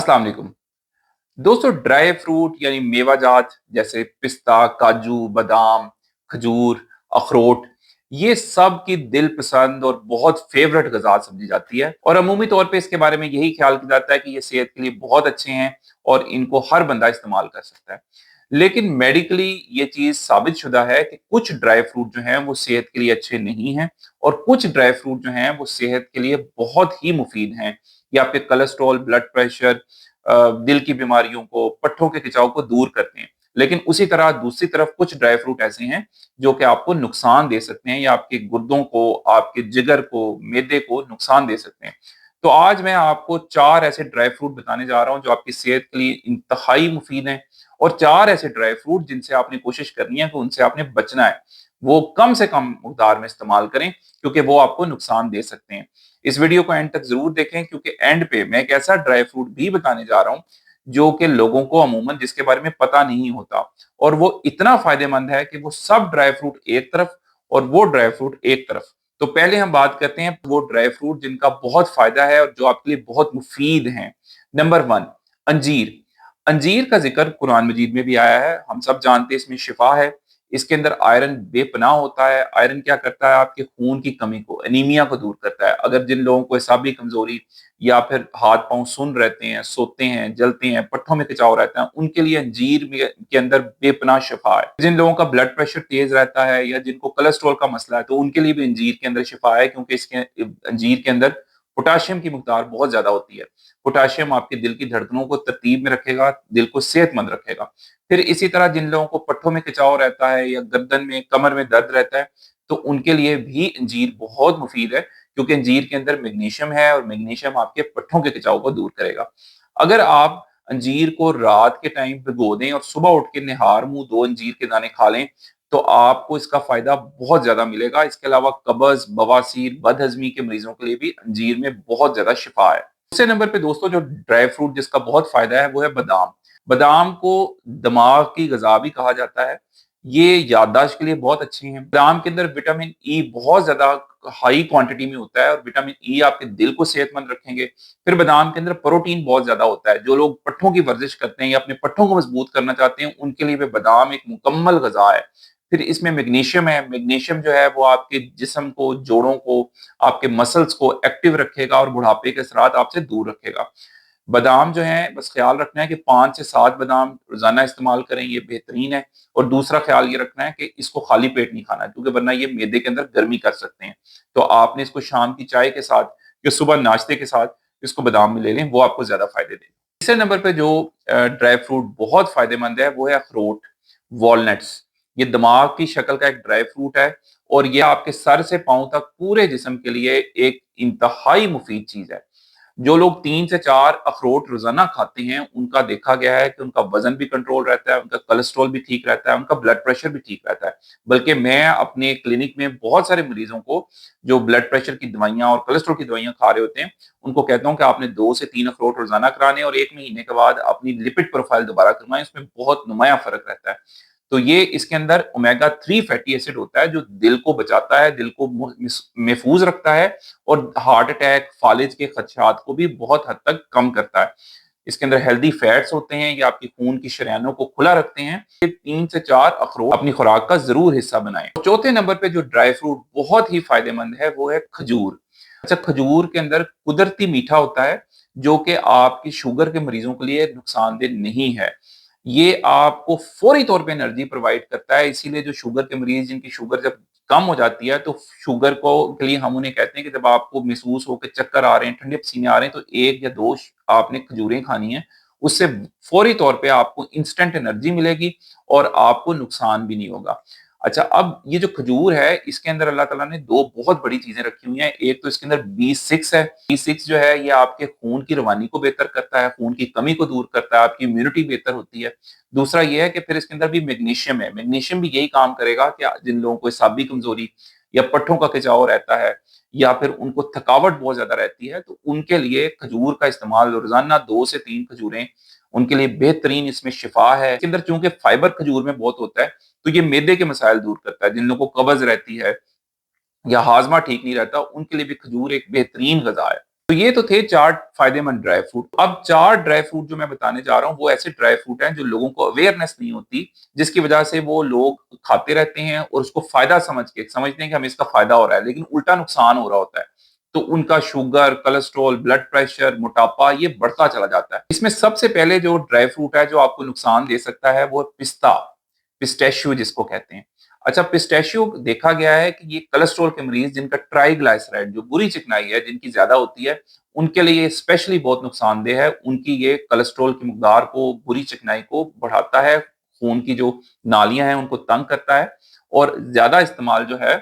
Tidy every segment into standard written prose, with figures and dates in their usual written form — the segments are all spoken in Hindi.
अस्सलाम वालेकुम। दोस्तों, ड्राई फ्रूट यानी मेवाजात जैसे पिस्ता, काजू, बादाम, खजूर, अखरोट, ये सब की दिल पसंद और बहुत फेवरेट ग़िज़ा समझी जाती है और अमूमी तौर पे इसके बारे में यही ख्याल किया जाता है कि ये सेहत के लिए बहुत अच्छे हैं और इनको हर बंदा इस्तेमाल कर सकता है। लेकिन मेडिकली ये चीज़ साबित शुदा है कि कुछ ड्राई फ्रूट जो हैं वो सेहत के लिए अच्छे नहीं हैं और कुछ ड्राई फ्रूट जो हैं वो सेहत के लिए बहुत ही मुफीद हैं। ये आपके कोलेस्ट्रॉल, ब्लड प्रेशर, दिल की बीमारियों को, पट्ठों के खिंचाव को दूर करते हैं। लेकिन उसी तरह दूसरी तरफ कुछ ड्राई फ्रूट ऐसे हैं जो कि आपको नुकसान दे सकते हैं या आपके गुर्दों को, आपके जिगर को, मैदे को नुकसान दे सकते हैं। तो आज मैं आपको 4 ऐसे ड्राई फ्रूट बताने जा रहा हूँ जो आपकी सेहत के लिए इंतहाई मुफीद हैं और 4 ऐसे ड्राई फ्रूट जिनसे आपने कोशिश करनी है कि उनसे आपने बचना है। वो कम से कम मकदार में इस्तेमाल करें क्योंकि वो आपको नुकसान दे सकते हैं। इस वीडियो को एंड तक ज़रूर देखें क्योंकि एंड पे मैं एक ऐसा ड्राई फ्रूट भी बताने जा रहा हूँ जो कि लोगों को अमूमन जिसके बारे में पता नहीं होता और वो इतना फ़ायदेमंद है कि वो सब ड्राई फ्रूट एक तरफ और वो ड्राई फ्रूट एक तरफ। तो पहले हम बात करते हैं वो ड्राई फ्रूट जिनका बहुत फ़ायदा है और जो आपके लिए बहुत मुफीद हैं। नंबर 1, अंजीर। अंजीर का ज़िक्र कुरान मजीद में भी आया है। हम सब जानते हैं इसमें शिफा है। इसके अंदर आयरन बेपनाह होता है। आयरन क्या करता है? आपके खून की कमी को, एनीमिया को दूर करता है। अगर जिन लोगों को एसाबी कमज़ोरी या फिर हाथ-पाँव सुन्न रहते हैं, सोते हैं, जलते हैं, पट्ठों में खिंचाव रहता है, उनके लिए अंजीर में के अंदर बेपनाह शिफा है। जिन लोगों का ब्लड प्रेशर तेज़ रहता है या जिनको कोलेस्ट्रॉल का मसला है, तो उनके लिए भी अंजीर के अंदर शिफा है क्योंकि इसके अंजीर के अंदर पोटेशियम की मिकदार बहुत ज़्यादा होती है। पोटेशियम आपके दिल की धड़कनों को तरतीब में रखेगा, दिल को सेहतमंद रखेगा। फिर इसी तरह जिन लोगों को पट्ठों में खिंचाव रहता है या गर्दन में, कमर में दर्द रहता है, तो उनके लिए भी अंजीर बहुत मुफीद है क्योंकि अंजीर के अंदर मैग्नीशियम है और मैग्नीशियम आपके पट्ठों के खिंचाव को दूर करेगा। अगर आप अंजीर को रात के टाइम भिगो दें और सुबह उठ के निहार मुँह 2 अंजीर के दाने खा लें, तो आपको इसका फ़ायदा बहुत ज़्यादा मिलेगा। इसके अलावा कब्ज़, बवासीर, बदहज़मी के मरीज़ों के लिए भी अंजीर में बहुत ज़्यादा शिफा है। दूसरे नंबर पे दोस्तों जो ड्राई फ्रूट जिसका बहुत फ़ायदा है वो है बादाम। बादाम को दिमाग की ग़िज़ा भी कहा जाता है। ये याददाश्त के लिए बहुत अच्छे हैं। बादाम के अंदर विटामिन ई बहुत ज़्यादा हाई क्वांटिटी में होता है और विटामिन ई आपके दिल को सेहतमंद रखेंगे। फिर बादाम के अंदर प्रोटीन बहुत ज़्यादा होता है। जो लोग पट्ठों की वर्जिश करते हैं या अपने पट्ठों को मजबूत करना चाहते हैं, उनके लिए भी बादाम एक मुकम्मल ग़िज़ा है। फिर इसमें मैग्नीशियम है। मैग्नीशियम जो है वो आपके जिस्म को, जोड़ों को, आपके मसल्स को एक्टिव रखेगा और बुढ़ापे के असरात आपसे दूर रखेगा। बादाम जो हैं बस ख़्याल रखना है कि 5 से 7 बादाम रोज़ाना इस्तेमाल करें, ये बेहतरीन है। और दूसरा ख़्याल ये रखना है कि इसको खाली पेट नहीं खाना है क्योंकि वरना ये मैदे के अंदर गर्मी कर सकते हैं। तो आपने इसको शाम की चाय के साथ या सुबह नाश्ते के साथ इसको बादाम में ले लें, वो आपको ज़्यादा फ़ायदे देगा। तीसरे नंबर पे जो ड्राई फ्रूट बहुत फ़ायदेमंद है, वो है अखरोट, वॉलनट्स। ये दिमाग की शक्ल का एक ड्राई फ्रूट है और ये आपके सर से पाँव तक पूरे जिस्म के लिए एक इंतहाई मुफीद चीज़ है। जो लोग 3 से 4 अखरोट रोज़ाना खाते हैं, उनका देखा गया है कि उनका वज़न भी कंट्रोल रहता है, उनका कोलेस्ट्रॉल भी ठीक रहता है, उनका ब्लड प्रेशर भी ठीक रहता है। बल्कि मैं अपने क्लिनिक में बहुत सारे मरीज़ों को जो ब्लड प्रेशर की दवाइयाँ और कोलेस्ट्रॉल की दवाइयाँ खा रहे होते हैं, उनको कहता हूँ कि आपने 2 से 3 अखरोट रोज़ाना कराने और 1 महीने के बाद अपनी लिपिड प्रोफ़ाइल दोबारा करवाएँ, उसमें बहुत नुमायाँ फ़र्क रहता है। तो ये इसके अंदर ओमेगा 3 फैटी एसिड होता है जो दिल को बचाता है, दिल को महफूज रखता है और हार्ट अटैक, फालिज के खदशात को भी बहुत हद तक कम करता है। इसके अंदर हेल्दी फैट्स होते हैं, ये आपके खून की शरियानों को खुला रखते हैं। ये 3 से 4 अखरोट अपनी खुराक का ज़रूर हिस्सा बनाएँ। चौथे नंबर पे जो ड्राई फ्रूट बहुत ही फ़ायदेमंद है, वो है खजूर। अच्छा, खजूर के अंदर कुदरती मीठा होता है, जो कि आपकी शुगर के मरीज़ों के लिए नुकसानदेह नहीं है। ये आपको फौरी तौर पे एनर्जी प्रोवाइड करता है, इसीलिए जो शुगर के मरीज़ जिनकी शुगर जब कम हो जाती है, तो शुगर को के लिए हम उन्हें कहते हैं कि जब आपको महसूस हो के चक्कर आ रहे हैं, ठंडे पसीने आ रहे हैं, तो 1 या 2 आपने खजूरें खानी हैं। उससे फौरी तौर पे आपको इंस्टेंट एनर्जी मिलेगी और आपको नुकसान भी नहीं होगा। अच्छा, अब ये जो खजूर है, इसके अंदर अल्लाह ताला ने 2 बहुत बड़ी चीज़ें रखी हुई हैं। एक तो इसके अंदर बी6 है। बी6 जो है, ये आपके खून की रवानी को बेहतर करता है, खून की कमी को दूर करता है, आपकी इम्यूनिटी बेहतर होती है। दूसरा ये है कि फिर इसके अंदर भी मैग्नीशियम है। मैग्नीशियम भी यही काम करेगा कि जिन लोगों को एसाबी कमज़ोरी या पट्ठों का खिंचाव रहता है या फिर उनको थकावट बहुत ज़्यादा रहती है, तो उनके लिए खजूर का इस्तेमाल रोज़ाना 2 से 3 खजूरें उनके लिए बेहतरीन इसमें शिफा है। इसके अंदर चूँकि फाइबर खजूर में बहुत होता है, तो ये मैदे के मसाइल दूर करता है। जिन लोगों को कब्ज़ रहती है या हाज़मा ठीक नहीं रहता, उनके लिए भी खजूर एक बेहतरीन ग़िज़ा है। तो ये तो थे 4 फायदेमंद ड्राई फ्रूट। अब 4 ड्राई फ्रूट जो मैं बताने जा रहा हूँ, वो ऐसे ड्राई फ्रूट हैं जो लोगों को अवेयरनेस नहीं होती, जिसकी वजह से वो लोग खाते रहते हैं और उसको फायदा समझते हैं कि हमें इसका फायदा हो रहा है, लेकिन उल्टा नुकसान हो रहा होता है। तो उनका शुगर, कोलेस्ट्रॉल, ब्लड प्रेशर, मोटापा ये बढ़ता चला जाता है। इसमें सबसे पहले जो ड्राई फ्रूट है जो आपको नुकसान दे सकता है, वो पिस्ता, पिस्टैशियो जिसको कहते हैं। अच्छा, पिस्टैशियो देखा गया है कि ये कोलेस्ट्रॉल के मरीज जिनका ट्राइग्लिसराइड जो बुरी चिकनाई है जिनकी ज्यादा होती है, उनके लिए ये स्पेशली बहुत नुकसानदेह है। उनकी ये कोलेस्ट्रॉल की मकदार को, बुरी चिकनाई को बढ़ाता है, खून की जो नालियां हैं उनको तंग करता है, और ज्यादा इस्तेमाल जो है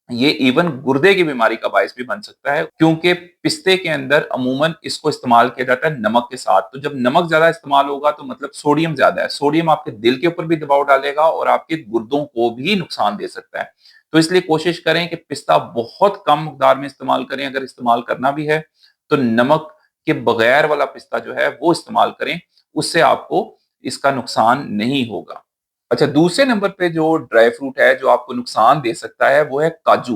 ये इवन गुर्दे की बीमारी का बायस भी बन सकता है, क्योंकि पिस्ते के अंदर अमूमन इसको इस्तेमाल किया जाता है नमक के साथ। तो जब नमक ज्यादा इस्तेमाल होगा तो मतलब सोडियम ज्यादा है, सोडियम आपके दिल के ऊपर भी दबाव डालेगा और आपके गुर्दों को भी नुकसान दे सकता है। तो इसलिए कोशिश करें कि पिस्ता बहुत कम मकदार में इस्तेमाल करें। अगर इस्तेमाल करना भी है तो नमक के बगैर वाला पिस्ता जो है वो इस्तेमाल करें, उससे आपको इसका नुकसान नहीं होगा। अच्छा, दूसरे नंबर पे जो ड्राई फ्रूट है जो आपको नुकसान दे सकता है, वो है काजू।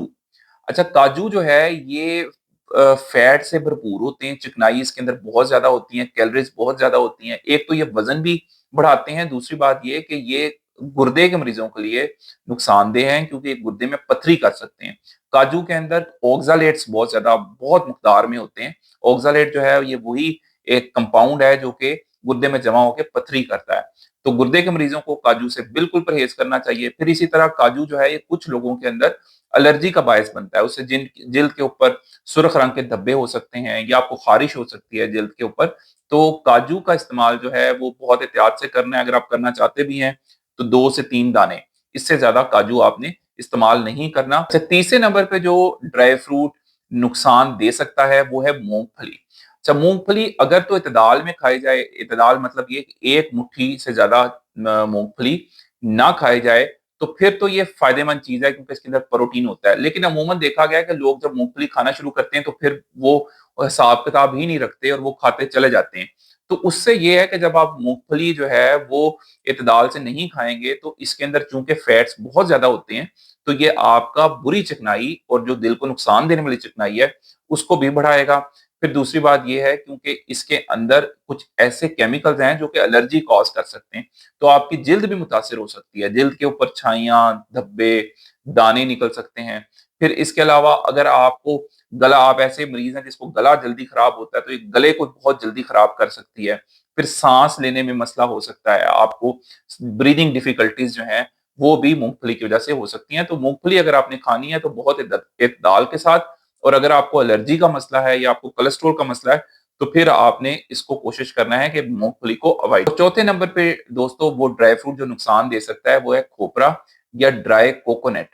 अच्छा, काजू जो है ये फैट से भरपूर होते हैं, चिकनाई इसके अंदर बहुत ज्यादा होती है, कैलोरीज बहुत ज्यादा होती हैं। एक तो ये वजन भी बढ़ाते हैं, दूसरी बात ये कि ये गुर्दे के मरीजों के लिए नुकसानदेह हैं, क्योंकि ये गुर्दे में पथरी कर सकते हैं। काजू के अंदर ऑक्सालेट्स बहुत मकदार में होते हैं। ऑक्सालेट जो है ये वही एक कंपाउंड है जो कि गुर्दे में जमा होकर पथरी करता है। तो गुर्दे के मरीजों को काजू से बिल्कुल परहेज करना चाहिए। फिर इसी तरह काजू जो है ये कुछ लोगों के अंदर एलर्जी का बायस बनता है, उससे जिन जिल्द के ऊपर सुर्ख रंग के धब्बे हो सकते हैं या आपको खारिश हो सकती है जिल्द के ऊपर। तो काजू का इस्तेमाल जो है वो बहुत एहतियात से करना है। अगर आप करना चाहते भी हैं तो 2 से 3 दाने, इससे ज्यादा काजू आपने इस्तेमाल नहीं करना। अच्छा, तीसरे नंबर पे जो ड्राई फ्रूट नुकसान दे सकता है वो है मूंगफली। अच्छा, मूंगफली अगर तो इतदाल में खाई जाए, इतदाल मतलब ये कि एक मुट्ठी से ज्यादा मूंगफली ना खाई जाए, तो फिर तो ये फायदेमंद चीज है, क्योंकि इसके अंदर प्रोटीन होता है। लेकिन अमूमन देखा गया है कि लोग जब मूंगफली खाना शुरू करते हैं तो फिर वो हिसाब किताब ही नहीं रखते और वो खाते चले जाते हैं। तो उससे ये है कि जब आप मूंगफली जो है वो इतदाल से नहीं खाएंगे, तो इसके अंदर चूंकि फैट्स बहुत ज्यादा होते हैं, तो ये आपका बुरी चिकनाई और जो दिल को नुकसान देने वाली चिकनाई है उसको भी बढ़ाएगा। फिर दूसरी बात ये है क्योंकि इसके अंदर कुछ ऐसे केमिकल्स हैं जो कि एलर्जी कॉज कर सकते हैं, तो आपकी जिल्द भी मुतासिर हो सकती है। जिल्द के ऊपर छाइयां, धब्बे, दाने निकल सकते हैं। फिर इसके अलावा अगर आपको गला, आप ऐसे मरीज हैं जिसको गला जल्दी खराब होता है, तो ये गले को बहुत जल्दी खराब कर सकती है। फिर सांस लेने में मसला हो सकता है, आपको ब्रीदिंग डिफिकल्टीज जो हैं वो भी मूंगफली की वजह से हो सकती हैं। तो मूंगफली अगर आपने खानी है तो बहुत इत्तदाल के साथ, और अगर आपको एलर्जी का मसला है या आपको कोलेस्ट्रॉल का मसला है तो फिर आपने इसको कोशिश करना है कि मूंगफली को अवॉइड। तो चौथे नंबर पे दोस्तों वो ड्राई फ्रूट जो नुकसान दे सकता है वो है खोपरा या ड्राई कोकोनट।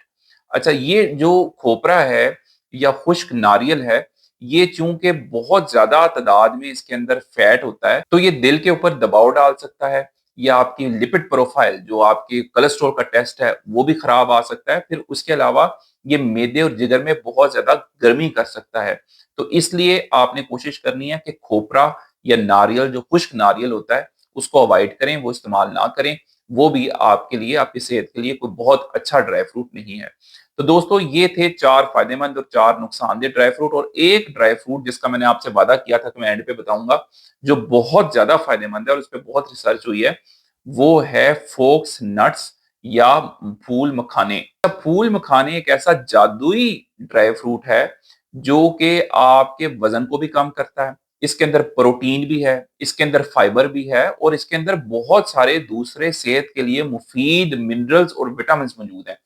अच्छा, ये जो खोपरा है या खुश्क नारियल है, ये चूंकि बहुत ज्यादा तादाद में इसके अंदर फैट होता है, तो ये दिल के ऊपर दबाव डाल सकता है, या आपकी लिपिड प्रोफाइल जो आपकी कोलेस्ट्रॉल का टेस्ट है वो भी खराब आ सकता है। फिर उसके अलावा ये मैदे और जिगर में बहुत ज्यादा गर्मी कर सकता है। तो इसलिए आपने कोशिश करनी है कि खोपरा या नारियल जो खुश्क नारियल होता है उसको अवॉइड करें, वो इस्तेमाल ना करें। वो भी आपके लिए, आपकी सेहत के लिए कोई बहुत अच्छा ड्राई फ्रूट नहीं है। तो दोस्तों ये थे 4 फायदेमंद और 4 नुकसानदेह ड्राई फ्रूट, और एक ड्राई फ्रूट जिसका मैंने आपसे वादा किया था कि मैं एंड पे बताऊंगा, जो बहुत ज्यादा फायदेमंद है और उस पर बहुत रिसर्च हुई है, वो है फोक्स नट्स या फूल मखाने। फूल मखाने एक ऐसा जादुई ड्राई फ्रूट है जो कि आपके वजन को भी कम करता है। इसके अंदर प्रोटीन भी है, इसके अंदर फाइबर भी है, और इसके अंदर बहुत सारे दूसरे सेहत के लिए मुफीद मिनरल्स और विटामिन मौजूद हैं।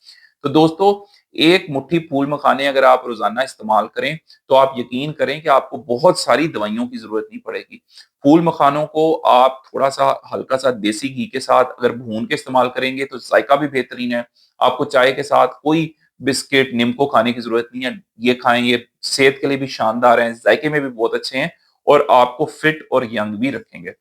तो दोस्तों, एक मुट्ठी फूल मखाने अगर आप रोजाना इस्तेमाल करें तो आप यकीन करें कि आपको बहुत सारी दवाइयों की जरूरत नहीं पड़ेगी। फूल मखानों को आप थोड़ा सा हल्का सा देसी घी के साथ अगर भून के इस्तेमाल करेंगे तो जायका भी बेहतरीन है। आपको चाय के साथ कोई बिस्किट, निम्को खाने की जरूरत नहीं है, ये खाएं, ये सेहत के लिए भी शानदार है, जायके में भी बहुत अच्छे हैं और आपको फिट और यंग भी रखेंगे।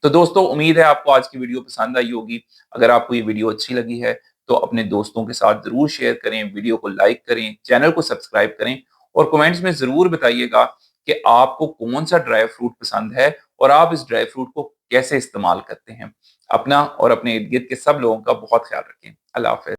तो दोस्तों, उम्मीद है आपको आज की वीडियो पसंद आई होगी। अगर आपको ये वीडियो अच्छी लगी है तो अपने दोस्तों के साथ जरूर शेयर करें, वीडियो को लाइक करें, चैनल को सब्सक्राइब करें, और कमेंट्स में जरूर बताइएगा कि आपको कौन सा ड्राई फ्रूट पसंद है और आप इस ड्राई फ्रूट को कैसे इस्तेमाल करते हैं। अपना और अपने इर्द गिर्द के सब लोगों का बहुत ख्याल रखें। अल्लाह हाफिज।